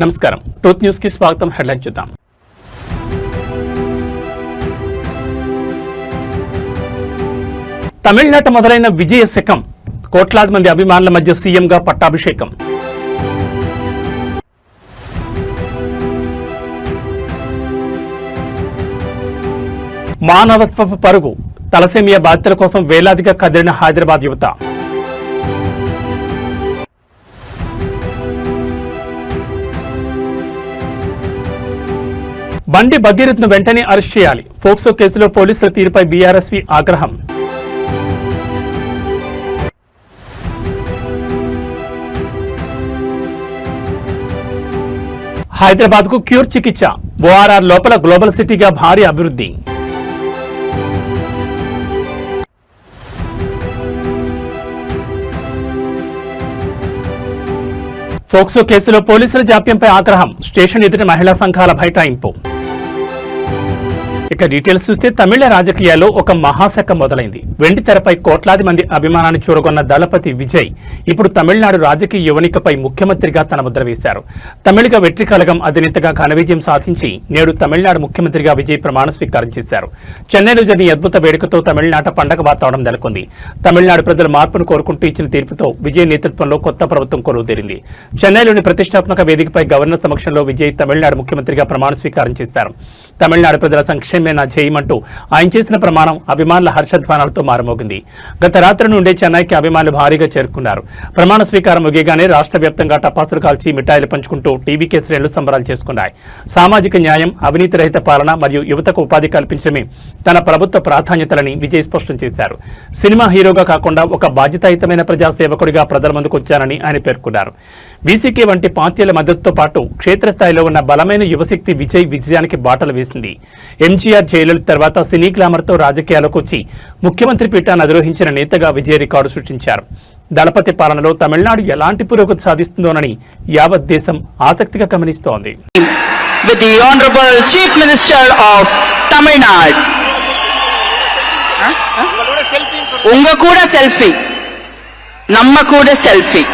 నమస్కారం. Truth news కి స్వాగతం. హెడ్లైన్ చూద్దాం. తమిళనాట మొదలైన విజయ శకం. కోట్లాది మంది అభిమానుల మధ్య సీఎంగా పట్టాభిషేకం. మానవత్వపు పరుగు. తలసేమియా బాధితుల కోసం వేలాదిగా కదిలిన హైదరాబాద్ యువత. బండి భగీరథ్ను వెంటనే అరెస్ట్ చేయాలి. ఫోక్సో కేసులో పోలీసుల తీరుపై బీఆర్ఎస్వి ఆగ్రహం. హైదరాబాద్ కు క్యూర్ చికిత్స. ఓఆర్ఆర్ లోపల గ్లోబల్ సిటీగా భారీ అభివృద్ధి. ఫోక్సో కేసులో పోలీసుల జాప్యంపై ఆగ్రహం. స్టేషన్ ఎదుట మహిళా సంఘాల బైఠాయింపు. ఇక డీటెయిల్స్ చూస్తే తమిళ రాజకీయాల్లో ఒక మహాశక మొదలైంది. వెండి తెరపై కోట్లాది మంది అభిమానాన్ని చూరగొన్న దళపతి విజయ్ ఇప్పుడు తమిళనాడు రాజకీయ యువనికపై ముఖ్యమంత్రిగా తన ముద్ర వేశారు. తమిళిగ వెట్రి కళగం అధినేతగా ఘన విజయం సాధించి నేడు తమిళనాడు ముఖ్యమంత్రిగా విజయ్ ప్రమాణ స్వీకారం చేశారు. చెన్నైలో జరిగిన అద్భుత వేడుకతో తమిళనాట పండగ వాతావరణం నెలకొంది. తమిళనాడు ప్రజల మార్పును కోరుకుంటూ ఇచ్చిన తీర్పుతో విజయ్ నేతృత్వంలో కొత్త ప్రభుత్వం కొలువుతీరింది. చెన్నైలోని ప్రతిష్టాత్మక వేదికపై గవర్నర్ సమక్షంలో విజయ్ తమిళనాడు ముఖ్యమంత్రిగా ప్రమాణ స్వీకారం చేశారు. తమిళనాడు ప్రజల సంక్షేమ చేయమంటూ ఆయన చేసిన ప్రమాణం అభిమానుల హర్షధ్వానాలతో మారుమోగింది. గత రాత్రి నుండే చెన్నైకి అభిమానులు భారీగా చేరుకున్నారు. ప్రమాణ స్వీకారం ముగియగానే రాష్ట్ర వ్యాప్తంగా టపాసులు కాల్చి మిఠాయిలు పంచుకుంటూ టీవీకే శ్రేణులు సంబరాలు చేసుకున్నాయి. సామాజిక న్యాయం, అవినీతి రహిత పాలన మరియు యువతకు ఉపాధి కల్పించడమే తన ప్రభుత్వ ప్రాధాన్యతలని విజయ్ స్పష్టం చేశారు. సినిమా హీరోగా కాకుండా ఒక బాధ్యతాయుతమైన ప్రజాసేవకుడిగా ప్రజల ముందుకు వచ్చారని ఆయన పేర్కొన్నారు. వీసీకే వంటి పార్టీల మద్దతుతో పాటు క్షేత్రస్థాయిలో ఉన్న బలమైన యువశక్తి విజయ్ విజయానికి బాటలు వేసింది. ఎంజీఆర్ జయలలిత తర్వాత సినీ గ్లామర్తో రాజకీయాలకు వచ్చి ముఖ్యమంత్రి పీఠాన్ని అధిరోహించిన నేతగా విజయ్ రికార్డు సృష్టించారు. దళపతి పాలనలో తమిళనాడు ఎలాంటి పురోగతి సాధిస్తుందోనని యావత్ దేశం ఆసక్తిగా గమనిస్తోంది. With the Honorable Chief Minister of Tamil Nadu. Unga kuda selfie. Namma kuda selfie.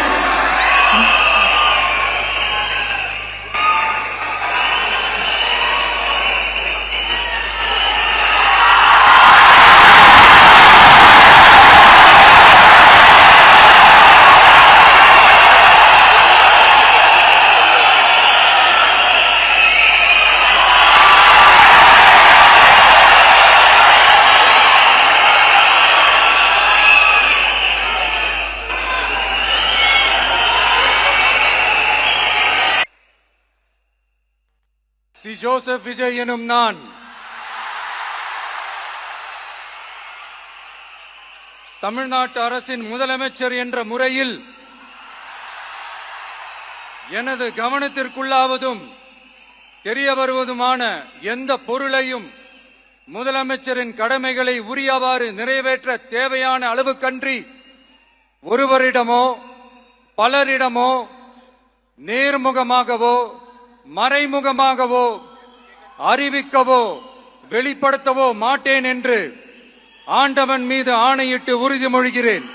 C Joseph Vijay எனும் நான் தமிழ்நாட்டு அரசின் முதலமைச்சர் என்ற முறையில் எனது கவனத்திற்குள்ளாவதும் தெரிய வருவதுமான எந்த பொருளையும் முதலமைச்சரின் கடமைகளை உரியவாறு நிறைவேற்ற தேவையான அளவுக்கன்றி ஒருவரிடமோ பலரிடமோ நேர்முகமாகவோ மறைமுகமாகவோ அறிவிக்கவோ வெளிப்படுத்தவோ மாட்டேன் என்று ஆண்டவன் மீது ஆணையிட்டு உறுதிமொழிகிறேன்.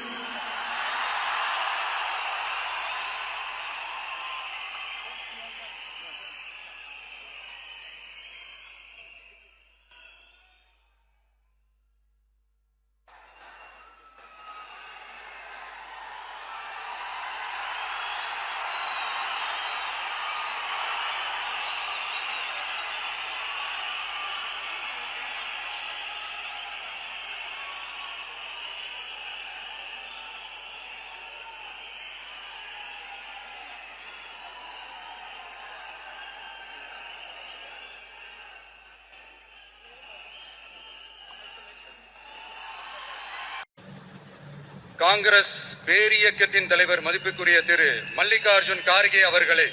காங்கிரஸ் பேரியக்கத்தின் தலைவர் மதிப்புக்குரிய திரு மல்லிகார்ஜுன் கார்கே அவர்களே,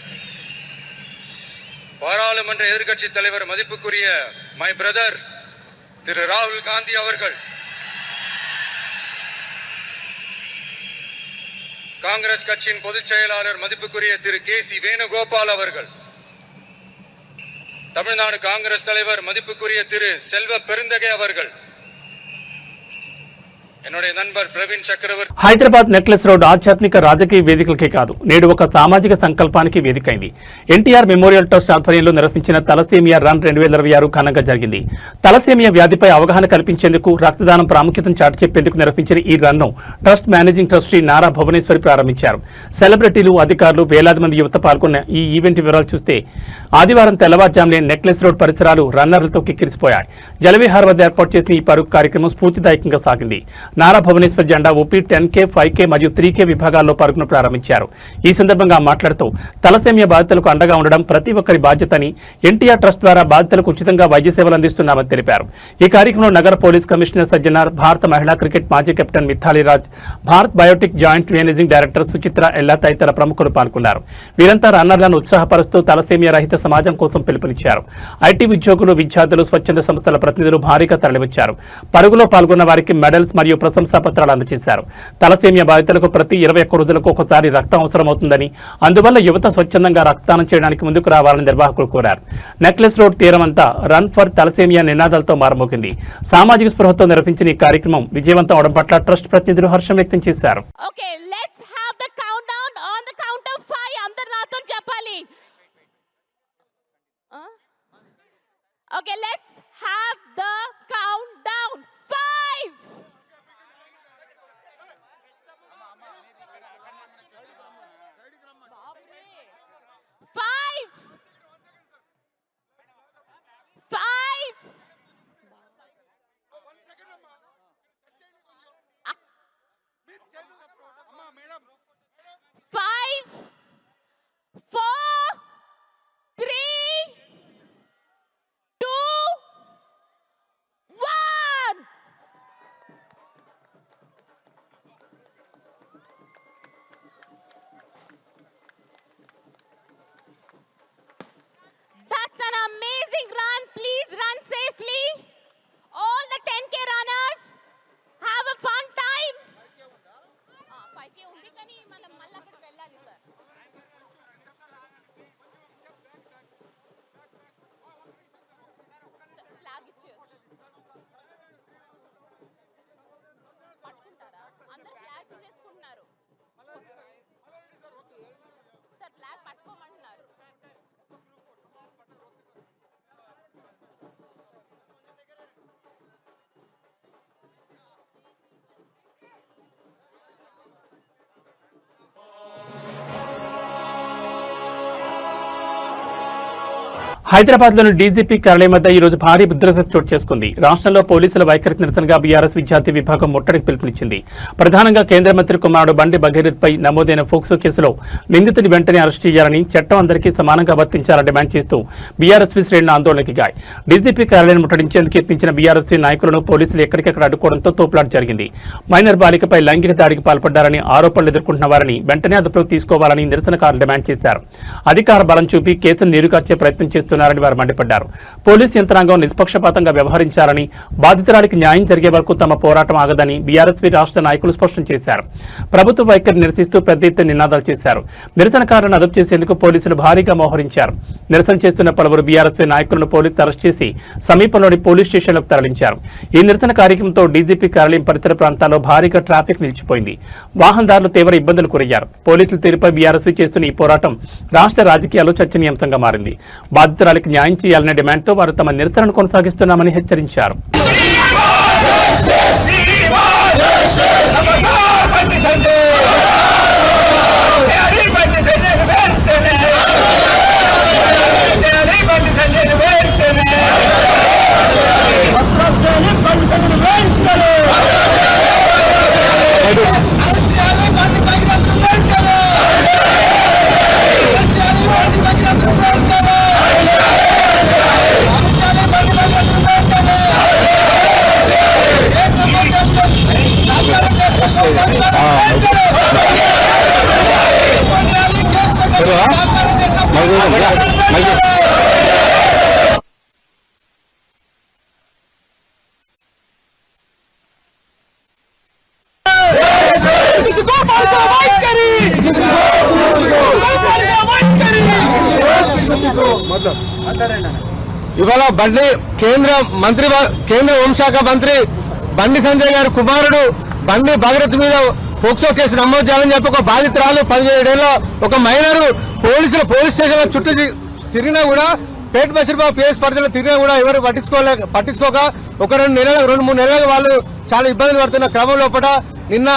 பாராளுமன்ற எதிர்க்கட்சி தலைவர் மதிப்புக்குரிய மை பிரதர் திரு ராகுல் காந்தி அவர்கள், காங்கிரஸ் கட்சியின் பொதுச் செயலாளர் மதிப்புக்குரிய திரு கே.சி. வேணுகோபால் அவர்கள், தமிழ்நாடு காங்கிரஸ் தலைவர் மதிப்புக்குரிய திரு செல்வ பெருந்தகை அவர்கள், என்னுடைய நண்பர் பிரவீன் சக்கரவர்த்தி హైదరాబాద్ నెక్లెస్ రోడ్ ఆధ్యాత్మిక రాజకీయ వేదికలకే కాదు నేడు ఒక సామాజిక సంకల్పానికి వేదికైంది. ఎన్టీఆర్ మెమోరియల్ ట్రస్ట్ ఆధ్వర్యంలో నిర్వహించిన తలసేమియా రన్ 2026 ఘనంగా జరిగింది. తలసేమియా వ్యాధిపై అవగాహన కల్పించేందుకు, రక్తదానం ప్రాముఖ్యతను చాటి చెప్పేందుకు నిర్వహించిన ఈ run trust managing trustee Nara Bhuvaneswari ప్రారంభించారు. సెలబ్రిటీలు, అధికారులు, వేలాది మంది యువత పాల్గొన్న ఈ ఈవెంట్ వివరాలు చూస్తే ఆదివారం తెల్లవారుజామునే నెక్లెస్ రోడ్ పరిసరాలు రన్నర్లతో కిక్కిరిసిపోయాయి. జలవిహార్ వద్ద ఏర్పాటు చేసిన ఈ పరుగు కార్యక్రమం స్ఫూర్తిదాయకంగా సాగింది. నారా భువనేశ్వర్ జెండా ఊపి 10K, 5K మరియు 3K విభాగాల్లో పరుగును ప్రారంభించారు. ఈ సందర్భంగా మాట్లాడుతూ తలసేమియా బాధితులకు అండగా ఉండడం ప్రతి ఒక్కరి బాధ్యతని, ఎన్టీఆర్ ట్రస్ట్ ద్వారా బాధితులకు ఉచితంగా వైద్య సేవలు అందిస్తున్నామని తెలిపారు. ఈ కార్యక్రమంలో నగర పోలీస్ కమిషనర్ సజ్జనార్, భారత మహిళా క్రికెట్ మాజీ captain Mithali Raj, Bharat Biotech joint managing director Suchitra Ella తదితర ప్రముఖులు పాల్గొన్నారు. వీరంతా రన్నర్లను ఉత్సాహపరుస్తూ తలసేమియా రహిత సమాజం కోసం పిలుపునిచ్చారు. ఐటీ ఉద్యోగులు, విద్యార్థులు, స్వచ్ఛంద సంస్థల ప్రతినిధులు భారీగా తరలివచ్చారు. పరుగులో పాల్గొన్న వారికి మెడల్స్ మరియు ప్రశంసా పత్రాలు అందజేశారు. తలసేమియా బాధితులకు ప్రతి 21 రోజులకు ఒకసారి రక్తం అవసరమవుతుందని, అందువల్ల యువత స్వచ్ఛందంగా రక్తదానం చేయడానికి ముందుకు రావాలని నిర్వాహకులు కోరారు. నెక్లెస్ రోడ్ తీరమంతా రన్ ఫర్ తలసేమియా నినాదాలతో మారుమోగింది. సామాజిక స్పృహతో నిర్వహించిన ఈ కార్యక్రమం విజయవంతం అవడం పట్ల ట్రస్ట్ ప్రతినిధులు హర్షం వ్యక్తం చేశారు. Okay, let's have the countdown on the count of 5. అందరు నాతో చెప్పాలి. Okay, let's have the countdown. 5. 5. 5. 5, 4, 3, 2, 1. That's an amazing run. Please run safely. All the 10K runners, have a fun time. 5K ఉంది కానీ మనం మళ్ళీ అక్కడికి వెళ్ళాలి సార్. ఫ్లాగ్ ఇచ్చేయచ్చు. పట్టుకుంటారా? అందరు ఫ్లాగ్ తీసేసుకుంటున్నారు సార్. ఫ్లాగ్ పట్టుకోమంటున్నారు. హైదరాబాద్లోని డీజీపీ కార్యాలయం వద్ద ఈ రోజు భారీ ఉద్రిక్తత చోటు చేసుకుంది. రాష్ట్రంలో పోలీసుల వైఖరికి నిరసనగా బీఆర్ఎస్ విద్యార్థి విభాగం ముట్టడికి పిలుపునిచ్చింది. ప్రధానంగా కేంద్ర మంత్రి కుమారుడు బండి భగీరథ్పై నమోదైన ఫోక్సో కేసులో నిందితుని వెంటనే అరెస్టు చేయాలని, చట్టం అందరికీ సమానంగా వర్తించాలని డిమాండ్ చేస్తూ బీఆర్ఎస్ శ్రేణులు ఆందోళనకి దిగాయి. డీజీపీ కార్యాలయాన్ని ముట్టడించేందుకు యత్నించిన బీఆర్ఎస్ నాయకులను పోలీసులు ఎక్కడికెక్కడ అడ్డుకోవడంతో తోపులాట జరిగింది. మైనర్ బాలికపై లైంగిక దాడికి పాల్పడ్డారని ఆరోపణలు ఎదుర్కొంటున్న వారిని వెంటనే అదుపులోకి తీసుకోవాలని నిరసనకారులు డిమాండ్ చేశారు. అధికార బలం చూపి కేసును నీరుగార్చే ప్రయత్నం చేస్తున్నారని వారు మండిపడ్డారు. పోలీసు యంత్రాంగం నిష్పక్షపాతంగా వ్యవహరించాలని, బాధితురాలికి న్యాయం జరిగే వరకు తమ పోరాటం ఆగదని బీఆర్ఎస్పీ రాష్ట్ర నాయకులు స్పష్టం చేశారు. ప్రభుత్వ వైఖరి నిరసిస్తూ పెద్ద ఎత్తున నినాదాలు చేశారు. నిరసనకారులను అదుపు చేసేందుకు పోలీసులు భారీగా మోహరించారు. నిరసన చేస్తున్న పలువురు బీఆర్ఎస్పీ నాయకులను పోలీసులు అరెస్ట్ చేసి సమీపంలోని పోలీస్ స్టేషన్లకు తరలించారు. ఈ నిరసన కార్యక్రమంతో డీజీపీ కార్యాలయం పరిసర ప్రాంతాల్లో భారీగా ట్రాఫిక్ నిలిచిపోయింది. వాహనదారులు తీవ్ర ఇబ్బందులు గురయ్యారు. పోలీసుల తీరుపై బీఆర్ఎస్పీ చేస్తున్న ఈ పోరాటం రాష్ట్ర రాజకీయాల్లో చర్చనీయాంశంగా మారింది. బాధితురాలికి న్యాయం చేయాలనే డిమాండ్తో వారు తమ నిరసనను కొనసాగిస్తున్నామని హెచ్చరించారు. ఇవాళ కేంద్ర హోంశాఖ మంత్రి బండి సంజయ్ గారి కుమారుడు బండి భగీరథ్ మీద పోక్సో కేసు నమోదు చేయాలని చెప్పి ఒక బాధితురాలు 17 ఏళ్ళ ఒక మైనర్ పోలీస్ స్టేషన్ చుట్టూ తిరిగినా కూడా పేట బషీర్బాబు పిఎస్ పరిధిలో తిరిగినా కూడా ఎవరు పట్టించుకోక ఒక 2-3 నెలలుగా వాళ్ళు చాలా ఇబ్బందులు పడుతున్న క్రమం లోపల నిన్న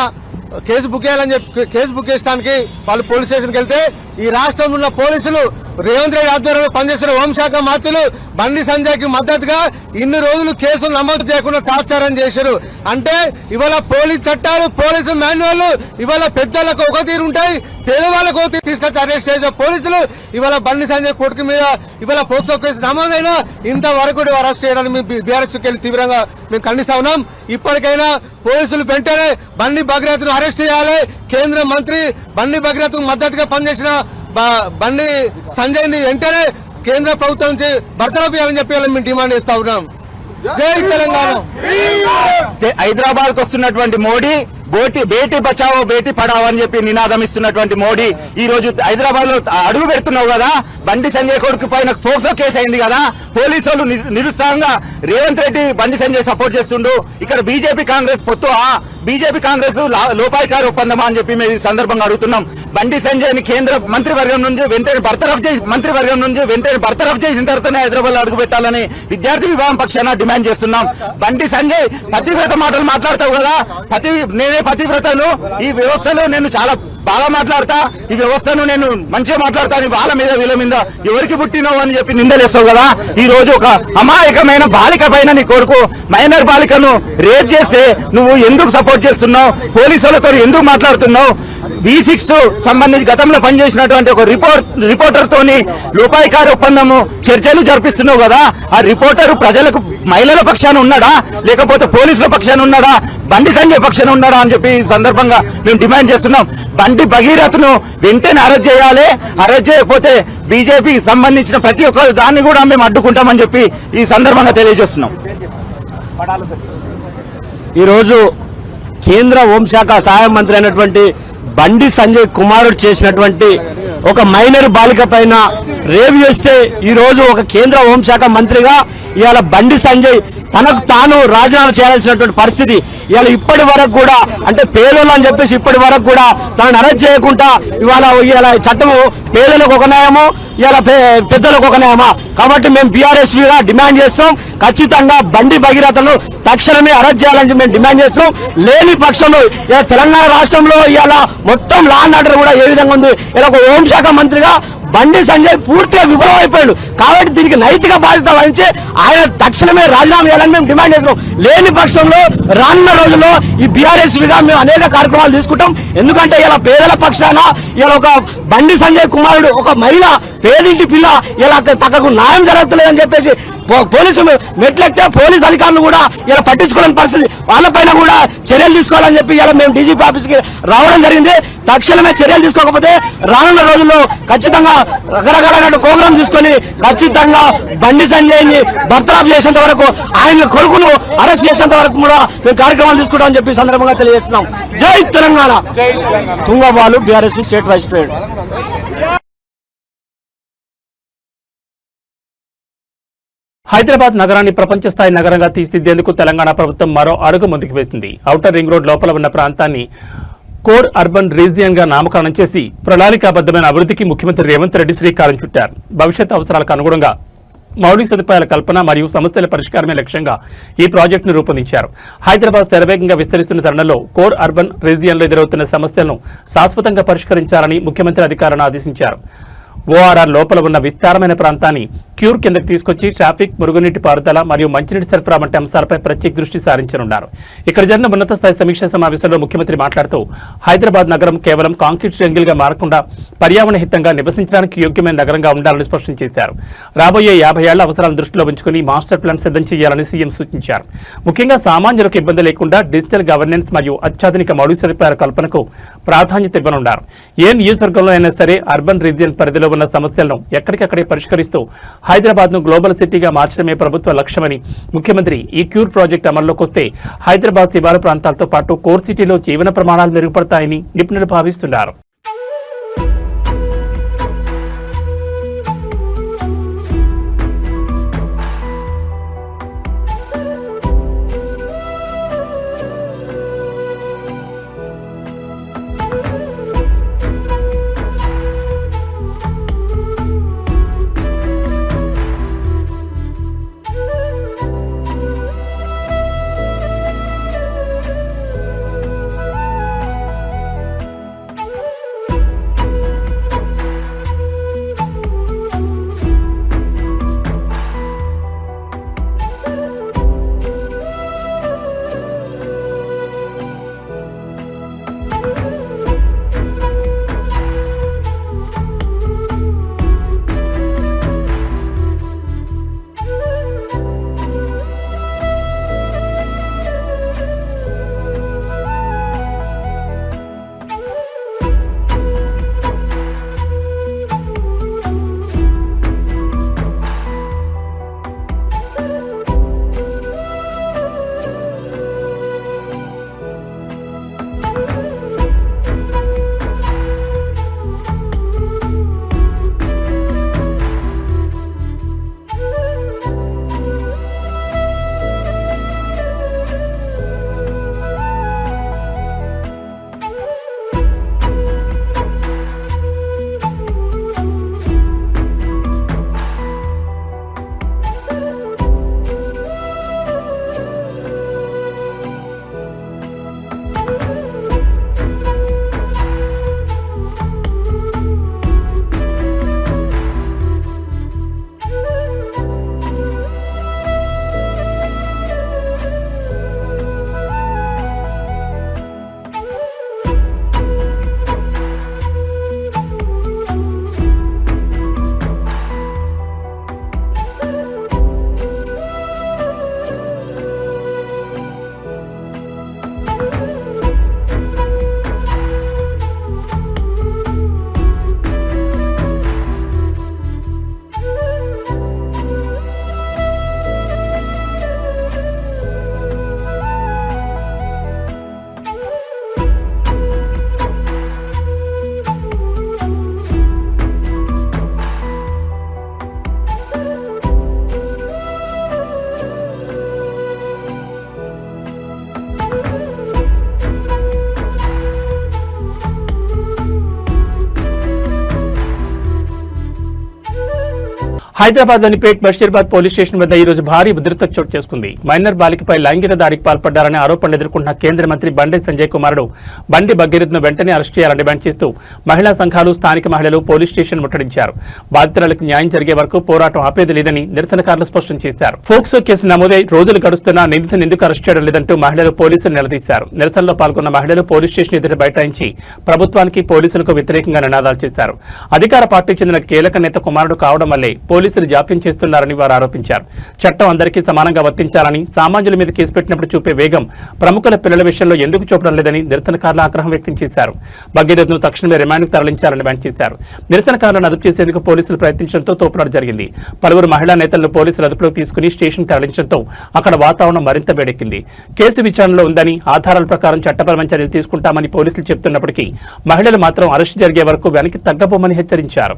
కేసు బుక్ చేయాలని చెప్పి కేసు బుక్ చేయడానికి వాళ్ళు పోలీస్ స్టేషన్కి వెళ్తే ఈ రాష్ట్రంలో ఉన్న పోలీసులు రేవంత్ రెడ్డి ఆధ్వర్యంలో పనిచేస్తున్న హోంశాఖ మంత్రులు బండి సంజయ్కి మద్దతుగా ఇన్ని రోజులు కేసులు నమోదు చేయకుండా తాత్సారం చేశారు. అంటే ఇవాళ పోలీస్ చట్టాలు పోలీసు మాన్యువల్ ఇవాళ పెద్దలకు ఒక తీరు ఉంటాయి, పేదవాళ్ళకు ఒక తీరు తీసుకొచ్చి అరెస్ట్ చేసిన పోలీసులు ఇవాళ బండి సంజయ్ కొడుకు మీద ఇవాళ పోక్సో కేసు నమోదైనా ఇంతవరకు అరెస్ట్ చేయడానికి మేము బీఆర్ఎస్కి వెళ్ళి తీవ్రంగా మేము ఖండిస్తా ఉన్నాం. ఇప్పటికైనా పోలీసులు వెంటనే బండి భగీరథ్ను అరెస్ట్ చేయాలి. కేంద్ర మంత్రి బండి భగీరథ్ మద్దతుగా పనిచేసిన బండి సంజయ్ ని వెంటనే కేంద్ర ప్రభుత్వం నుంచి బర్తరఫ్ చేయాలని చెప్పి మేము డిమాండ్ చేస్తా ఉన్నాం. జై తెలంగాణ. హైదరాబాద్ కు వస్తున్నటువంటి మోడీ బేటీ బచావో బేటీ పడావో అని చెప్పి నినాదం ఇస్తున్నటువంటి మోడీ ఈ రోజు హైదరాబాద్ లో అడుగు పెడుతున్నావు కదా, బండి సంజయ్ కొడుకు పైన పోక్సో కేసు అయింది కదా, పోలీసు వాళ్ళు నిరుత్సాహంగా రేవంత్ రెడ్డి బండి సంజయ్ సపోర్ట్ చేస్తుండు. ఇక్కడ బీజేపీ కాంగ్రెస్ పొత్తు బీజేపీ కాంగ్రెస్ లోపాయికారి ఒప్పందమా అని చెప్పి మేము ఈ సందర్భంగా అడుగుతున్నాం. బండి సంజయ్ ని కేంద్ర మంత్రివర్గం నుంచి వెంటనే బర్తరఫ్ చేసిన తర్వాతనే హైదరాబాద్ లో అడుగు పెట్టాలని విద్యార్థి విభాగం పక్షాన డిమాండ్ చేస్తున్నాం. బండి సంజయ్ పతివ్రత మాటలు మాట్లాడతావు కదా, నేనే పతివ్రతను, ఈ వ్యవస్థలో నేను చాలా బాగా మాట్లాడతా, ఈ వ్యవస్థను నేను మంచిగా మాట్లాడతాను, వాళ్ళ మీద వీళ్ళ మీద ఎవరికి పుట్టినావు అని చెప్పి నిందలేస్తావు కదా. ఈ రోజు ఒక అమాయకమైన బాలిక పైన నీ కొడుకు మైనర్ బాలికను రేప్ చేస్తే నువ్వు ఎందుకు సపోర్ట్ చేస్తున్నావు, పోలీసులతో ఎందుకు మాట్లాడుతున్నావు? V6 సంబంధించి గతంలో పనిచేసినటువంటి ఒక రిపోర్టర్ తోని లోపాయికారి ఒప్పందము చర్చలు జరిపిస్తున్నావు కదా, ఆ రిపోర్టర్ ప్రజలకు మహిళల పక్షాన ఉన్నాడా లేకపోతే పోలీసుల పక్షాన ఉన్నాడా, బండి సంజయ్ పక్షాన ఉన్నాడా అని చెప్పి ఈ సందర్భంగా మేము డిమాండ్ చేస్తున్నాం. బండి భగీరథ్ను వెంటనే అరెస్ట్ చేయాలి, అరెస్ట్ చేయకపోతే బీజేపీ సంబంధించిన ప్రతి ఒక్క దాన్ని కూడా మేము అడ్డుకుంటామని చెప్పి ఈ సందర్భంగా తెలియజేస్తున్నాం. ఈరోజు కేంద్ర హోంశాఖ సహాయ మంత్రి అయినటువంటి బండి సంజయ్ కుమారుడు చేసినటువంటి ఒక మైనర్ బాలిక పైన రేవ్ చేస్తే ఈ రోజు ఒక కేంద్ర హోంశాఖ మంత్రిగా ఇవాళ బండి సంజయ్ తనకు తాను రాజీనామా చేయాల్సినటువంటి పరిస్థితి ఇవాళ ఇప్పటి వరకు కూడా, అంటే పేదలు అని చెప్పేసి ఇప్పటి వరకు కూడా తనను అరెస్ట్ చేయకుండా ఇవాళ చట్టము పేదలకు ఒక న్యాయము, ఇవాళ పెద్దలకు ఒక న్యాయమా? కాబట్టి మేము బీఆర్ఎస్ గా డిమాండ్ చేస్తాం, ఖచ్చితంగా బండి భగీరథను తక్షణమే అరెస్ట్ చేయాలని మేము డిమాండ్ చేస్తున్నాం. లేని పక్షంలో ఇలా తెలంగాణ రాష్ట్రంలో ఇవాళ మొత్తం లా అండ్ ఆర్డర్ కూడా ఏ విధంగా ఉంది, ఇలా ఒక హోంశాఖ మంత్రిగా బండి సంజయ్ పూర్తిగా విఫలమైపోయాడు. కాబట్టి దీనికి నైతిక బాధ్యత వహించి ఆయన తక్షణమే రాజీనామా చేయాలని మేము డిమాండ్ చేస్తున్నాం. లేని పక్షంలో రానున్న రోజుల్లో ఈ బీఆర్ఎస్ గా మేము అనేక కార్యక్రమాలు తీసుకుంటాం. ఎందుకంటే ఇలా పేదల పక్షాన ఇలా ఒక బండి సంజయ్ కుమారుడు ఒక మహిళ పేదింటి పిల్ల ఇలా తనకు న్యాయం జరగలేదని చెప్పేసి పోలీసు మెట్లెక్తే పోలీసు అధికారులు కూడా ఇలా పట్టించుకోలేని పరిస్థితి, వాళ్ళపైన కూడా చర్యలు తీసుకోవాలని చెప్పి ఇలా మేము డీజీపీ ఆఫీస్కి రావడం జరిగింది. తక్షణమే చర్యలు తీసుకోకపోతే రానున్న రోజుల్లో ఖచ్చితంగా రకరకాలైన ప్రోగ్రాం తీసుకొని ఖచ్చితంగా బండి సంజయ్ ని బర్తరఫ్ చేసేంత వరకు, ఆయన కొడుకును అరెస్ట్ చేసేంత వరకు కూడా మేము కార్యక్రమాలు తీసుకుంటామని చెప్పి సందర్భంగా తెలియజేస్తున్నాం. Jai Telangana. Tungabalu, BRS state vice president. Hyderabad నగరాన్ని ప్రపంచ స్థాయి నగరంగా తీర్చిదిద్దేందుకు తెలంగాణ ప్రభుత్వం మరో అడుగు ముందుకు వేసింది. ఔటర్ రింగ్ రోడ్ లోపల ఉన్న ప్రాంతాన్ని కోర్ అర్బన్ రీజియన్ గా నామకరణం చేసి ప్రణాళికాబద్దమైన అభివృద్ధికి ముఖ్యమంత్రి రేవంత్ రెడ్డి శ్రీకారం చుట్టారు. భవిష్యత్ అవసరాలకు అనుగుణంగా మౌలిక సదుపాయాల కల్పన మరియు సమస్యల పరిష్కారమే లక్ష్యంగా ఈ ప్రాజెక్టును రూపొందించారు. హైదరాబాద్ శరవేగంగా విస్తరిస్తున్న తరుణంలో కోర్ అర్బన్ రీజియన్లో ఎదురవుతున్న సమస్యలను శాశ్వతంగా పరిష్కరించాలని ముఖ్యమంత్రి అధికారులను ఆదేశించారు. ఓఆర్ఆర్ లోపల ఉన్న విస్తారమైన ప్రాంతాన్ని క్యూర్ కిందకు తీసుకొచ్చి ట్రాఫిక్, మురుగునీటి పారుదల మరియు మంచినీటి సరఫరా వంటి అంశాలపై ప్రత్యేక దృష్టి సారించనున్నారు. ఇక్కడ జరిగిన ఉన్నత స్థాయి సమీక్షా సమావేశంలో ముఖ్యమంత్రి మాట్లాడుతూ హైదరాబాద్ నగరం కేవలం కాంక్రీట్ జంగిల్ గా మారకుండా పర్యావరణ హితంగా నివసించడానికి యోగ్యమైన నగరంగా ఉండాలని స్పష్టం చేశారు. రాబోయే 50 ఏళ్ల అవసరాలను దృష్టిలో ఉంచుకుని మాస్టర్ ప్లాన్ సిద్ధం చేయాలని సీఎం సూచించారు. ముఖ్యంగా సామాన్యులకు ఇబ్బంది లేకుండా డిజిటల్ గవర్నెన్స్ మరియు అత్యాధునిక మౌలిక సదుపాయాల కల్పనకు ప్రాధాన్యత ఇవ్వనున్నారు. ఏ నియోజకవర్గంలో అయినా సరే అర్బన్ రీజియన్ పరిధిలో ఉన్న సమస్యలను ఎక్కడికక్కడే పరిష్కరిస్తూ హైదరాబాద్ ను గ్లోబల్ సిటీగా మార్చడమే ప్రభుత్వ లక్ష్యమని ముఖ్యమంత్రి ఈ క్యూర్ ప్రాజెక్టు అమల్లోకి వస్తే హైదరాబాద్ శివారు ప్రాంతాలతో పాటు కోర్ సిటీలో జీవన ప్రమాణాలు మెరుగుపడతాయని నిపుణులు భావిస్తున్నారు. హైదరాబాద్లోని పేట్ బషీర్బాద్ పోలీస్ స్టేషన్ వద్ద ఈ రోజు భారీ భద్రత చోటు చేసుకుంది. మైనర్ బాలికపై లైంగిక దాడికి పాల్పడ్డారనే ఆరోపణలు ఎదుర్కొంటున్న కేంద్ర మంత్రి బండి సంజయ్ కుమారుడు బండి భగీరథ్ను వెంటనే అరెస్ట్ చేయాలని డిమాండ్ చేస్తూ మహిళా సంఘాలు, స్థానిక మహిళలు పోలీస్ స్టేషన్ ముట్టడించారు. బాధితురాలకు న్యాయం జరిగే వరకు పోరాటం ఆపేది లేదని నిరసనకారులు స్పష్టం చేశారు. ఫోక్సో కేసు నమోదై రోజులు గడుస్తున్నా నిందితుని ఎందుకు అరెస్ట్ చేయడం లేదంటూ మహిళలు పోలీసులు నిలదీశారు. నిరసనలో పాల్గొన్న మహిళలు పోలీస్ స్టేషన్ ఎదుట బైఠాయించి ప్రభుత్వానికి, పోలీసులకు వ్యతిరేకంగా నినాదాలు చేశారు. అధికార పార్టీకి చెందిన కీలక నేత కుమారుడు కావడం వల్లే పోలీసులు జాప్యం చేస్తున్నారని వారు ఆరోపించారు. చట్టం అందరికీ సమానంగా వర్తించాలని, సామాన్యుల మీద కేసు పెట్టినప్పుడు చూపే వేగం ప్రముఖుల పిల్లల విషయంలో ఎందుకు చూపడం లేదని నిరసనకారులు ఆగ్రహం వ్యక్తం చేశారు. భగీరథ్ను తక్షణమే రిమాండ్కు తరలించాలని డిమాండ్ చేశారు. నిరసనకారులను అదుపు చేసేందుకు పోలీసులు ప్రయత్నించడంతో తోపులాట జరిగింది. పలువురు మహిళా నేతలను పోలీసులు అదుపులోకి తీసుకుని స్టేషన్ తరలించడంతో అక్కడ వాతావరణం మరింత వేడెక్కింది. కేసు విచారణలో ఉందని, ఆధారాల ప్రకారం చట్టపరమైన చర్యలు తీసుకుంటామని పోలీసులు చెబుతున్నప్పటికీ మహిళలు మాత్రం అరెస్టు జరిగే వరకు వెనక్కి తగ్గబోమని హెచ్చరించారు.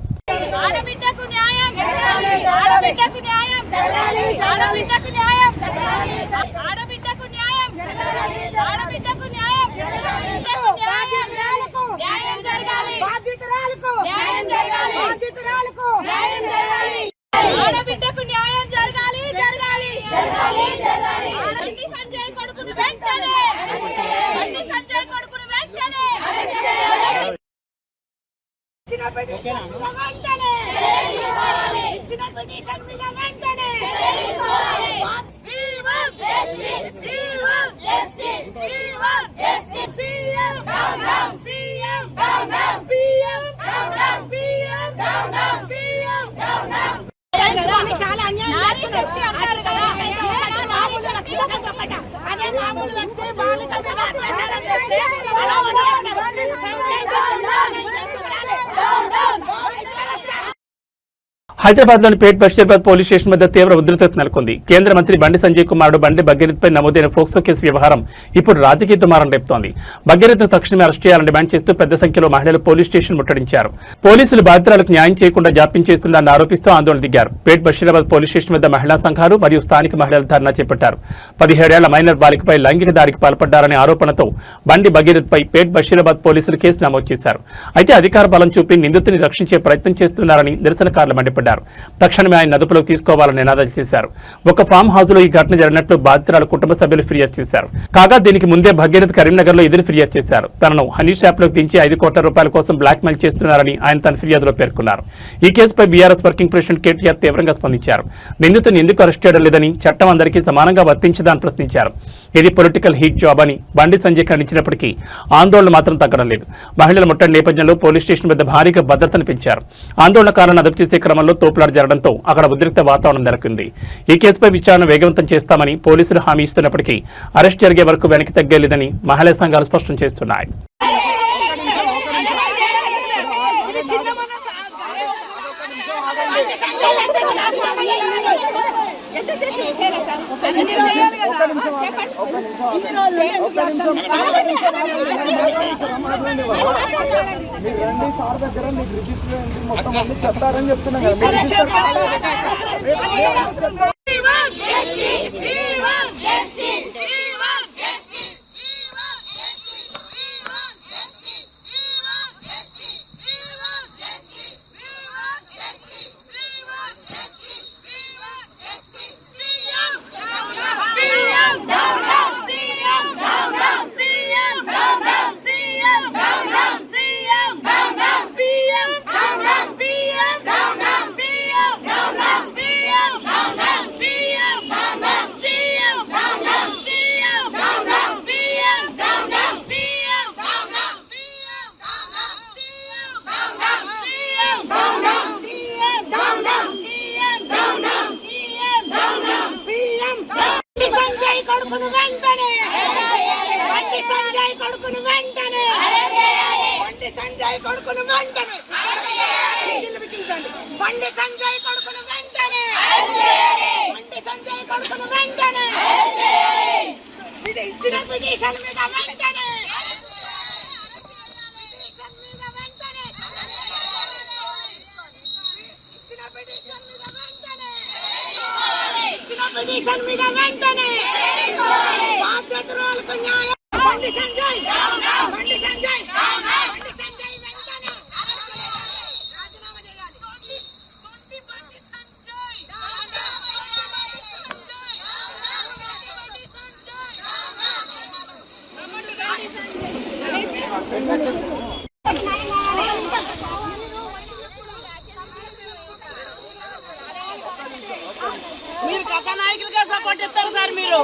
చాలా అన్యాయం చేస్తున్నారు. అదే మామూలు వ్యక్తి బాలిక మీద అత్యాచారం చేస్తే అలా వదిలేస్తారు. హైదరాబాద్లోని పేట్ బషీర్బాద్ పోలీస్ స్టేషన్ వద్ద తీవ్ర ఉద్రిక్తత నెలకొంది. కేంద్ర మంత్రి బండి సంజయ్ కుమారుడు బండి భగీరథ్పై నమోదైన ఫోక్సో కేసు వ్యవహారం ఇప్పుడు రాజకీయ దుమారం రేపుతోంది. భగీరథ్ను తక్షణమే అరెస్ట్ చేయాలని డిమాండ్ చేస్తూ పెద్ద సంఖ్యలో మహిళలు పోలీస్ స్టేషన్ ముట్టడించారు. పోలీసులు బాధితురాలకు న్యాయం చేయకుండా జాప్యం చేస్తుందని ఆరోపిస్తూ ఆందోళన దిగారు. పేట్ బషీరాబాద్ పోలీస్ స్టేషన్ వద్ద మహిళా సంఘాలు మరియు స్థానిక మహిళలు ధర్నా చేపట్టారు. 17 ఏళ్ల మైనర్ బాలికపై లైంగిక దాడికి పాల్పడ్డారనే ఆరోపణతో బండి భగీరథ్పై పేట్ బషీరాబాద్ పోలీసులు కేసు నమోదు చేశారు. అయితే అధికార బలం చూపి నిందితుని రక్షించే ప్రయత్నం చేస్తున్నారని నిరసనకారులు మండిపడ్డారు. తక్షణమే ఆయన అదుపులోకి తీసుకోవాలని నినాదాలు చేశారు. ఒక ఫామ్ హౌస్ లో ఈ ఘటన జరిగినట్లు బాధితురాల కుటుంబ సభ్యులు ఫిర్యాదు చేశారు. కాగా దీనికి ముందే భగీరథ్ కరీంనగర్ లో ఎదురు ఫిర్యాదు చేశారు. తనను హనీ షాప్ లోకి దించి 5 కోట్ల రూపాయల కోసం బ్లాక్ మెయిల్ చేస్తున్నారని ఆయన తన ఫిర్యాదులో పేర్కొన్నారు. ఈ కేసుపై బీఆర్ఎస్ వర్కింగ్ ప్రెసిడెంట్ కేటీఆర్ తీవ్రంగా స్పందించారు. నిందితుని ఎందుకు అరెస్ట్ చేయడం లేదని, చట్టం అందరికీ సమానంగా వర్తించదని ప్రశ్నించారు. ఇది పొలిటికల్ హీట్ జాబ్ అని బండి సంజయ్ ఖండించినప్పటికీ ఆందోళన మాత్రం తగ్గడం లేదు. మహిళల ముట్టడి నేపథ్యంలో పోలీస్ స్టేషన్ వద్ద భారీగా భద్రతను పెంచారు. ఆందోళనకారులను అదుపు చేసే క్రమంలో తోపులాట జరగడంతో అక్కడ ఉద్రిక్త వాతావరణం నెలకొంది. ఈ కేసుపై విచారణ వేగవంతం చేస్తామని పోలీసులు హామీ ఇస్తున్నప్పటికీ అరెస్ట్ జరిగే వరకు వెనక్కి తగ్గలేదని మహిళా సంఘాలు స్పష్టం చేస్తున్నాయి. చెప్తారని చెప్తున్నా కదా. ఒక నాయకులుగా సపోర్ట్ ఇస్తారు సార్ మీరు.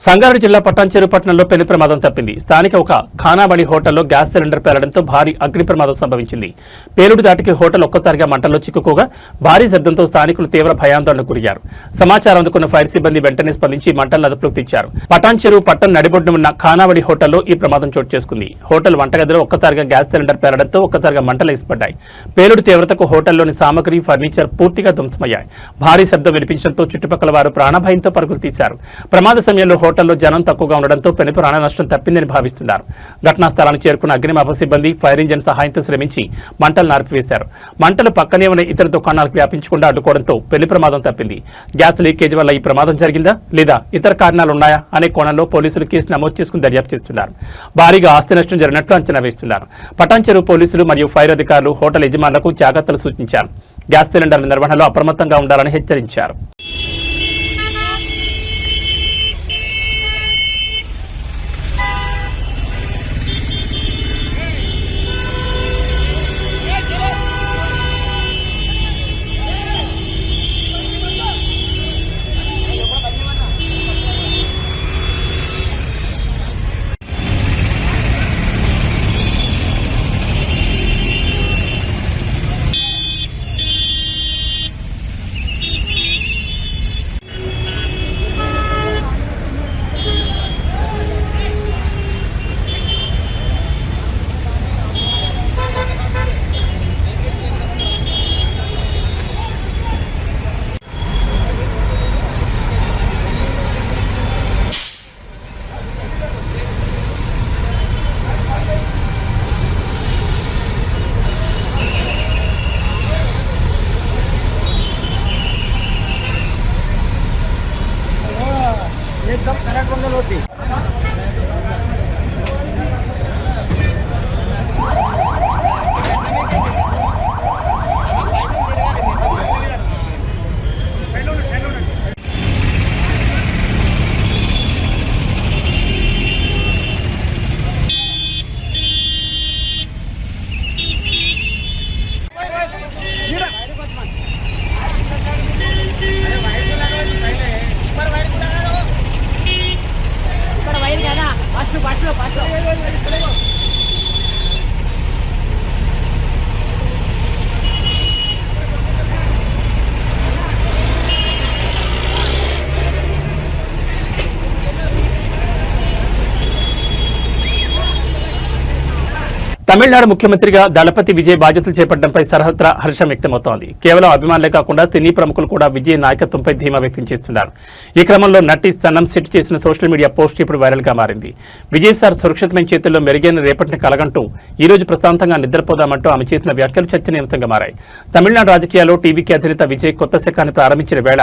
సంగారెడ్డి జిల్లా పటాన్చెరు పట్టణంలో పెను ప్రమాదం తప్పింది. స్థానిక ఒక ఖానాబడి హోటల్లో గ్యాస్ సిలిండర్ పేలడంతో భారీ అగ్ని ప్రమాదం సంభవించింది. పేలుడు దాటికి హోటల్ ఒక్కసారిగా మంటల్లో చిక్కుకోగా భారీ శబ్దంతో స్థానికులు తీవ్ర భయాందోళనకు గురయ్యారు. సమాచారం అందుకున్న ఫైర్ సిబ్బంది వెంటనే స్పందించి మంటలను అదుపులోకి తెచ్చారు. పటాన్చెరు పట్టణ నడిబొడ్డున ఉన్న ఖానాబడి హోటల్లో ఈ ప్రమాదం చోటు చేసుకుంది. హోటల్ వంటగదిలో ఒక్కసారిగా గ్యాస్ సిలిండర్ పేలడంతో ఒక్కసారిగా మంటలు ఎగిసిపడ్డాయి. పేలుడు తీవ్రతకు హోటల్లోని సామగ్రి, ఫర్నిచర్ పూర్తిగా ధ్వంసమయ్యాయి. భారీ శబ్దం వినిపించడంతో చుట్టుపక్కల వారు ప్రాణభయంతో పరుగులు తీశారు. ప్రమాద సమయంలో హోటల్లో జనం తక్కువగా ఉండడంతో పెను ప్రాణ నష్టం తప్పిందని భావిస్తున్నారు. ఘటనా స్థలానికి చేరుకున్న అగ్నిమాపక సిబ్బంది ఫైర్ ఇంజిన్ సహాయంతో శ్రమించి మంటలు నార్పివేశారు. మంటలు పక్కనే ఉన్న ఇతర దుకాణాలకు వ్యాపించకుండా అడ్డుకోవడంతో పెను ప్రమాదం తప్పింది. గ్యాస్ లీకేజ్ వల్ల ఈ ప్రమాదం జరిగిందా లేదా ఇతర కారణాలున్నాయా అనే కోణంలో పోలీసులు కేసు నమోదు చేసుకుని దర్యాప్తు చేస్తున్నారు. భారీగా ఆస్తి నష్టం జరిగినట్లు అంచనా వేస్తున్నారు. పటాన్చెరు పోలీసులు మరియు ఫైర్ అధికారులు హోటల్ యజమానులకు జాగ్రత్తలు సూచించారు. గ్యాస్ సిలిండర్ల నిర్వహణలో అప్రమత్తంగా ఉండాలని హెచ్చరించారు. एकदम करेक्ट बंदल होती. తమిళనాడు ముఖ్యమంత్రిగా దళపతి విజయ్ బాధ్యతలు చేపట్టడంపై సర్వత్రా హర్షం వ్యక్తమవుతోంది. కేవలం అభిమానులే కాకుండా సినీ ప్రముఖులు కూడా విజయ్ నాయకత్వంపై ధీమా వ్యక్తం చేస్తున్నారు. ఈ క్రమంలో నటి సనం సెట్ చేసిన సోషల్ మీడియా పోస్ట్ ఇప్పుడు వైరల్ గా మారింది. విజయ్ సార్ సురక్షితమైన చేతుల్లో మెరుగైన రేపటిని కలగంటూ ఈ రోజు ప్రశాంతంగా నిద్రపోదామంటూ ఆమె చేసిన వ్యాఖ్యలు చర్చనీయాంశంగా మారాయి. తమిళనాడు రాజకీయాల్లో టీవీకి అధినేత విజయ్ కొత్త శకాన్ని ప్రారంభించిన వేళ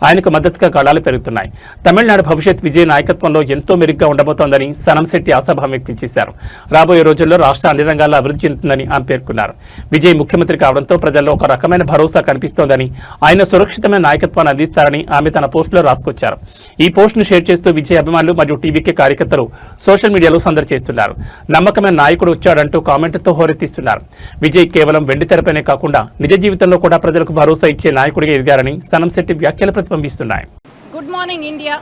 ఆయనకు మద్దతుగా కళాలు పెరుగుతున్నాయి. తమిళనాడు భవిష్యత్ విజయ్ నాయకత్వంలో ఎంతో మెరుగ్గా ఉండబోతోందని సనం శెట్టి ఆశాభావం వ్యక్తం చేశారు. రాబోయే రోజుల్లో రాష్ట్ర అన్ని రంగాల్లో అభివృద్ధి చెందుతుందని ఆమె పేర్కొన్నారు. విజయ్ ముఖ్యమంత్రి కావడంతో ప్రజల్లో ఒక రకమైన భరోసా కనిపిస్తోందని, ఆయన సురక్షితమైన నాయకత్వాన్ని అందిస్తారని ఆమె తన పోస్టులో రాసుకొచ్చారు. ఈ పోస్టును షేర్ చేస్తూ విజయ్ అభిమానులు మరియు టీవీకే కార్యకర్తలు సోషల్ మీడియాలో సందడి చేస్తున్నారు. నమ్మకమైన నాయకుడు వచ్చాడంటూ కామెంట్లతో హోరెత్తిస్తున్నారు. విజయ్ కేవలం వెండి తెరపైనే కాకుండా నిజ జీవితంలో కూడా ప్రజలకు భరోసా ఇచ్చే నాయకుడిగా ఎదిగారని సనం శెట్టి వ్యాఖ్యలు ప్రతిబింబిస్తున్నాయి. Good morning, India.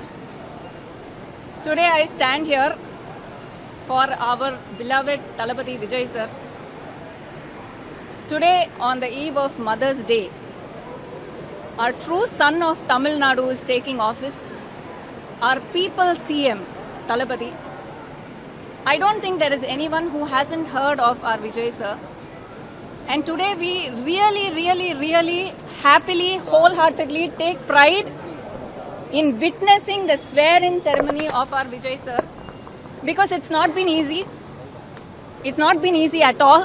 Today I stand here for our beloved Talapati Vijay sir. Today, on the eve of Mother's Day, our true son of Tamil Nadu is taking office, our people CM, Talapati. I don't think there is anyone who hasn't heard of our Vijay sir. And today we really happily, wholeheartedly take pride in witnessing the swear-in ceremony of our Vijay sir. Because it's not been easy. It's not been easy at all.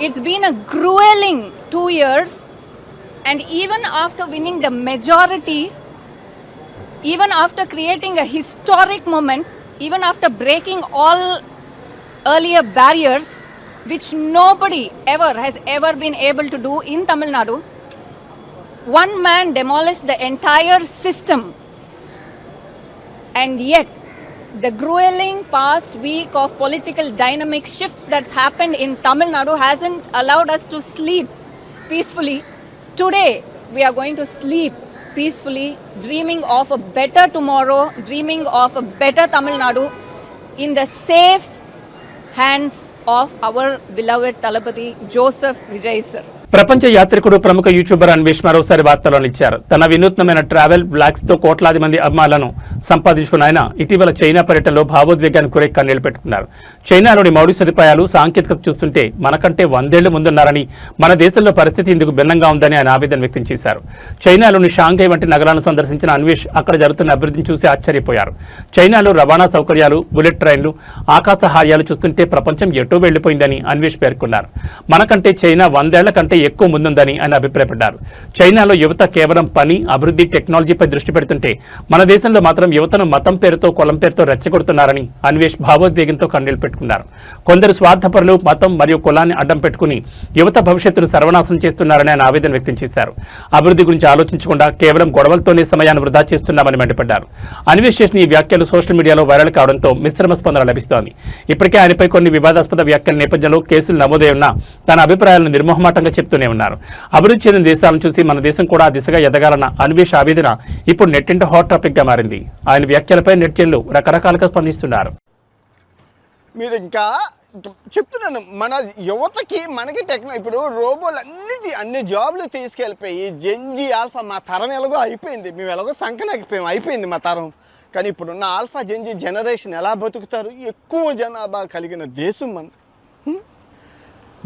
It's been a grueling 2 years. And even after winning the majority, even after creating a historic moment, even after breaking all earlier barriers, which nobody has ever been able to do in Tamil Nadu. One man demolished the entire system, and yet the grueling past week of political dynamic shifts that's happened in Tamil Nadu hasn't allowed us to sleep peacefully. Today we are going to sleep peacefully, dreaming of a better tomorrow, dreaming of a better Tamil Nadu in the safe hands of our beloved Talapati Joseph Vijay sir. ప్రపంచ యాత్రికుడు ప్రముఖ YouTuber Anvesh మరోసారి వార్తల్లో నిలిచారు. తన వినూత్నమైన travel vlogs తో కోట్లాది మంది అభిమానులను సంపాదించుకున్న ఆయన ఇటీవల చైనా పర్యటనలో భావోద్వేగానికి గురై కన్నీళ్లు పెట్టుకున్నారు. చైనాలోని మౌలిక సదుపాయాలు, సాంకేతికత చూస్తుంటే మనకంటే 100 ఏళ్లు ముందున్నారని, మన దేశంలో పరిస్థితి ఇందుకు భిన్నంగా ఉందని ఆయన ఆవేదన వ్యక్తం చేశారు. చైనాలోని షాంఘై వంటి నగరాలను సందర్శించిన అన్వేష్ అక్కడ జరుగుతున్న అభివృద్ధిని చూసి ఆశ్చర్యపోయారు. చైనాలో రవాణా సౌకర్యాలు, బుల్లెట్ ట్రైన్లు, ఆకాశ హార్యాలు చూస్తుంటే ప్రపంచం ఎటో వెళ్లిపోయిందని అన్వేష్ పేర్కొన్నారు. మనకంటే చైనా 100 ఏళ్ల కంటే ఎక్కువ ముందుందని ఆయన అభిప్రాయపడ్డారు. చైనాలో యువత కేవలం పని, అభివృద్ధి, టెక్నాలజీపై దృష్టి పెడుతుంటే మన దేశంలో మాత్రం యువతను మతం పేరుతో, కులం పేరుతో రెచ్చగొడుతున్నారని అన్వేష్ భావోద్వేగంతో కన్నీళ్లు పెట్టుకున్నారు. కొందరు స్వార్థపరులు మతం మరియు కులాన్ని అడ్డం పెట్టుకుని యువత భవిష్యత్తును సర్వనాశనం చేస్తున్నారని ఆయన ఆవేదన వ్యక్తం చేశారు. అభివృద్ధి గురించి ఆలోచించకుండా కేవలం గొడవలతోనే సమయాన్ని వృధా చేస్తున్నామని మండిపడ్డారు. అన్వేష్ చేసిన ఈ వ్యాఖ్యలు సోషల్ మీడియాలో వైరల్ కావడంతో మిశ్రమ స్పందన లభిస్తోంది. ఇప్పటికే ఆయనపై కొన్ని వివాదాస్పద వ్యాఖ్యల నేపథ్యంలో కేసులు నమోదై ఉన్నా తన అభిప్రాయాలను నిర్మోహమాటంగా చెప్తూనే ఉన్నారు. అభివృద్ధి చెందిన దేశాలను చూసి మన దేశం కూడా ఆ దిశగా ఎదగాలన్న అన్వేష్ ఆవేదన ఇప్పుడు నెట్టింట హాట్ టాపిక్ గా మారింది. ఆయన వ్యాఖ్యలపై నెటిజన్లు రకరకాలుగా స్పందిస్తున్నారు. మీరు ఇంకా చెప్తున్నాను, మన యువతకి మనకి ఇప్పుడు రోబోలు అన్ని జాబ్లు తీసుకెళ్ళిపోయి జెన్జీ ఆల్ఫా మా తరం ఎలాగో అయిపోయింది, మేము ఎలాగో సంకనాకిపోయాం, అయిపోయింది మా తరం. కానీ ఇప్పుడున్న ఆల్ఫా జెన్జీ జనరేషన్ ఎలా బతుకుతారు? ఎక్కువ జనాభా కలిగిన దేశం మనది.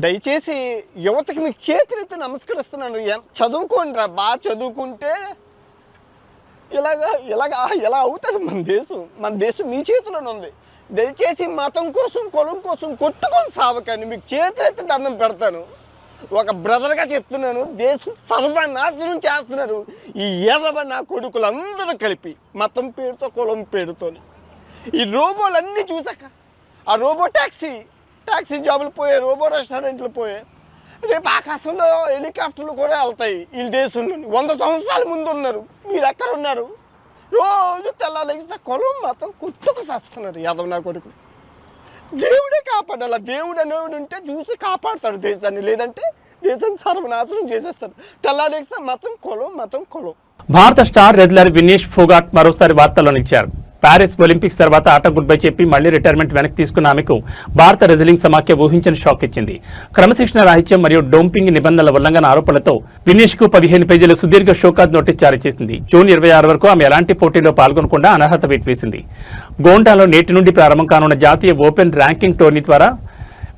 దయచేసి యువతకి మీకు చేతులెత్తి నమస్కరిస్తున్నాను, చదువుకోండి రా, బాగా చదువుకుంటే ఎలా అవుతుంది మన దేశం మీ చేతిలోనే ఉంది. దయచేసి మతం కోసం, కులం కోసం కొట్టుకొని సావకండి, మీకు చేతులెత్తి దండం పెడతాను. ఒక బ్రదర్గా చెప్తున్నాను, దేశం సర్వనాశనం చేస్తున్నారు ఈ ఎదవ నా కొడుకులందరూ కలిపి, మతం పేరుతో, కులం పేరుతో. ఈ రోబోలన్నీ చూసాక, ఆ రోబో ట్యాక్సీ జాబులు పోయాయి, రోబో రెస్టారెంట్లు పోయాయి, రేపు ఆకాశంలో హెలికాప్టర్లు కూడా వెళ్తాయి. వీళ్ళ దేశంలో 100 సంవత్సరాల ముందు ఉన్నారు, మీరు ఎక్కడ ఉన్నారు? రోజు తెల్లాలేస్తే కులం మతం కొట్టుకు చేస్తున్నారు యాదవ్ నా కొడుకు. దేవుడే కాపాడాలి, దేవుడు అనేవాడు ఉంటే చూసి కాపాడతాడు దేశాన్ని, లేదంటే దేశాన్ని సర్వనాశనం చేసేస్తాడు. తెల్లాలేస్తే మతం కులం. భారత స్టార్ రెజ్లర్ వినేష్ ఫోగాట్ మరోసారి వార్తల్లో నిలిచారు. ప్యారిస్ ఒలింపిక్స్ తర్వాత ఆట గుడ్ బై చెప్పి మళ్లీ రిటైర్మెంట్ వెనక్కి తీసుకున్న ఆమెకు భారత రెజ్లింగ్ సమాఖ్య ఊహించని షాక్ ఇచ్చింది. క్రమశిక్షణ రాహిత్యం మరియు డోపింగ్ నిబంధనల ఉల్లంఘన ఆరోపణలతో వినేష్ కు 15 పేజీల సుదీర్ఘ షోకాజ్ నోటీస్ జారీ చేసింది. జూన్ 26 వరకు ఆమె ఎలాంటి పోటీలో పాల్గొనకుండా అనర్హత వేటు వేసింది. గోండాలో నేటి నుండి ప్రారంభం కానున్న జాతీయ ఓపెన్ ర్యాంకింగ్ టోర్నీ ద్వారా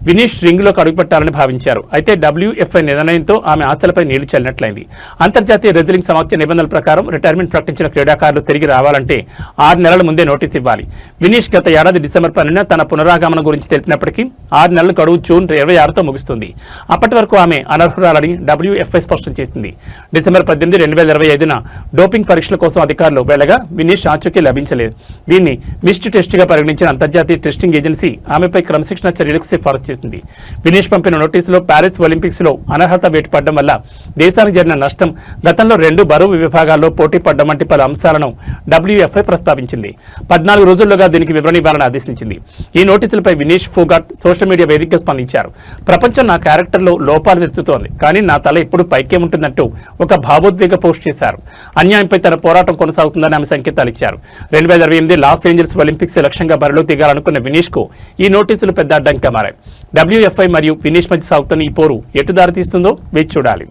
వినేష్ రింగ్లోకి అడుగుపెట్టాలని భావించారు. అయితే WFI నిర్ణయంతో ఆమె ఆశలపై నీళ్లు చల్లినట్లయింది. అంతర్జాతీయ రెజ్లింగ్ సమాఖ్య నిబంధనల ప్రకారం రిటైర్మెంట్ ప్రకటించిన క్రీడాకారులు తిరిగి రావాలంటే 6 నెలల ముందే నోటీస్ ఇవ్వాలి. వినేష్ గత ఏడాది డిసెంబర్ 12న తన పునరాగమనం గురించి తెలిపినప్పటికీ 6 నెలల గడువు జూన్ 26తో ముగుస్తుంది. అప్పటి వరకు ఆమె అనర్హురాలని WFI స్పష్టం చేసింది. డిసెంబర్ 18, 2025న డోపింగ్ పరీక్షల కోసం అధికారులు వెళ్లగా వినేష్ ఆచూకీ లభించలేదు. దీన్ని మిస్డ్ టెస్ట్గా పరిగణించిన అంతర్జాతీయ టెస్టింగ్ ఏజెన్సీ ఆమెపై క్రమశిక్షణ చర్యలకు సిఫారసు చేసింది. వినేష్ పంపిన నోటీసులో ప్యారిస్ ఒలింపిక్స్ లో అనర్హత వేటు పడడం వల్ల దేశానికి జరిగిన నష్టం, గతంలో 2 బరువు విభాగాల్లో పోటీ పడ్డం వంటి పలు అంశాలను WFI ప్రస్తావించింది. 14 రోజుల్లోగా దీనికి వివరణ ఇవ్వాలని ఆదేశించింది. ఈ నోటీసులపై వినేష్ ఫోగాట్ సోషల్ మీడియా వేదికగా స్పందించారు. ప్రపంచం నా క్యారెక్టర్లో లోపాలు వెతుకుతోంది, కానీ నా తల ఎప్పుడు పైకే ఉంటుందంటూ ఒక భావోద్వేగ పోస్ట్ చేశారు. అన్యాయంపై తన పోరాటం కొనసాగుతుందని ఆమె సంకేతాలు ఇచ్చారు. 2028 లాస్ ఏంజల్స్ ఒలింపిక్స్ లక్ష్యంగా బరిలో దిగాలనుకున్న వినేష్ కు ఈ నోటీసులు పెద్ద అడ్డంకిగా మారాయి. WFI మరియు వినేష్ మధ్య సాగుతున్న ఈ పోరు ఎటు దారితీస్తుందో వేచి చూడాలి.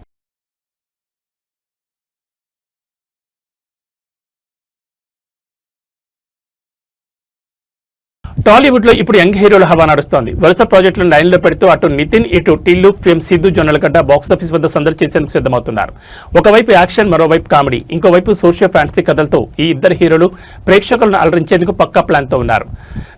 టాలీవుడ్ లో ఇప్పుడు యంగ్ హీరోల హవా నడుస్తోంది. వరుస ప్రాజెక్టులను లైన్లో పెడుతూ అటు నితిన్, ఇటు టిల్లు, ఫేమ్ సిద్ధు, జొన్నలగడ్డ బాక్సాఫీస్ వద్ద సందడి చేసేందుకు సిద్ధమవుతున్నారు. ఒకవైపు యాక్షన్, మరోవైపు కామెడీ, ఇంకోవైపు సోషియో ఫ్యాంటసీ కథలతో ఈ ఇద్దరు హీరోలు ప్రేక్షకులను అలరించేందుకు పక్కా ప్లాన్తో ఉన్నారు.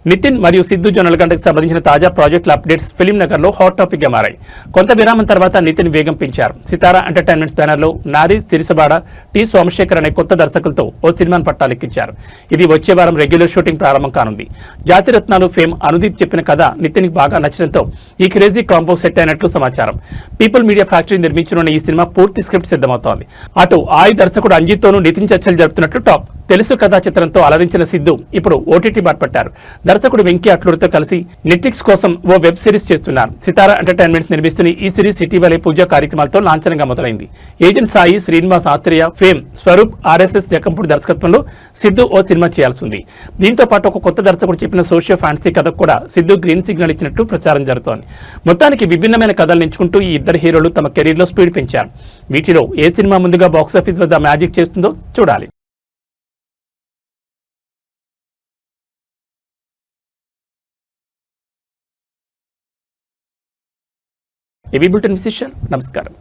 నితిన్ మరియు సిద్ధు జొన్నలగడ్డకు సంబంధించిన తాజా ప్రాజెక్టుల అప్డేట్స్ ఫిలిం నగర్ లో హాట్ టాపిక్ గా మారాయి. కొంత విరామం తర్వాత నితిన్ వేగం పెంచారు. సితారా ఎంటర్టైన్మెంట్స్ బ్యానర్ లో నారీ తిరిసబాడ, టి సోమశేఖర్ అనే కొత్త దర్శకులతో ఓ సినిమాను పట్టాలెక్కించారు. ఇది వచ్చే వారం రెగ్యులర్ షూటింగ్ ప్రారంభం కానుంది. జాతిరత్నాలు ఫేమ్ అనుదీప్ చెప్పిన కథ నితిన్ బాగా నచ్చడంతో ఈ క్రేజీ కాంబో సెట్ అయినట్లు సమాచారం. పీపుల్ మీడియా ఫ్యాక్టరీ నిర్మించనున్న ఈ సినిమా పూర్తి స్క్రిప్ట్ సిద్ధమవుతోంది. అటు ఆయి దర్శకుడు అంజిత్తోనూ నితిన్ చర్చలు జరుపుతున్నట్లు టాప్. తెలుసు కథా చిత్రంతో అలరించిన సిద్ధు ఇప్పుడు ఓటీటీ బాట పట్టారు. దర్శకుడు వెంకీ అట్లూరితో కలిసి నెట్ఫ్లిక్స్ కోసం ఓ వెబ్ సిరీస్ చేస్తున్నారు. సితారా ఎంటర్టైన్మెంట్స్ నిర్మిస్తున్న ఈ సిరీస్ ఇటీవలే పూజా కార్యక్రమాలతో లాంఛనంగా మొదలైంది. Agent Sai, Srinivas Atreya, fame, Swaroop, RSS జకంపూడి దర్శకత్వంలో సిద్ధు ఓ సినిమా చేయాల్సి ఉంది. దీంతో పాటు ఒక కొత్త దర్శకుడు చెప్పిన సోషియో ఫ్యాంటసీ కథకు కూడా సిద్ధు గ్రీన్ సిగ్నల్ ఇచ్చినట్టు ప్రచారం జరుగుతోంది. మొత్తానికి విభిన్నమైన కథలు ఎంచుకుంటూ ఈ ఇద్దరు హీరోలు తమ కెరీర్లో స్పీడ్ పెంచారు. వీటిలో ఏ సినిమా ముందుగా బాక్సాఫీస్ వద్ద మ్యాజిక్ చేస్తుందో చూడాలి. ఏబీ బులెటిన్ విశేషాలు. నమస్కారం.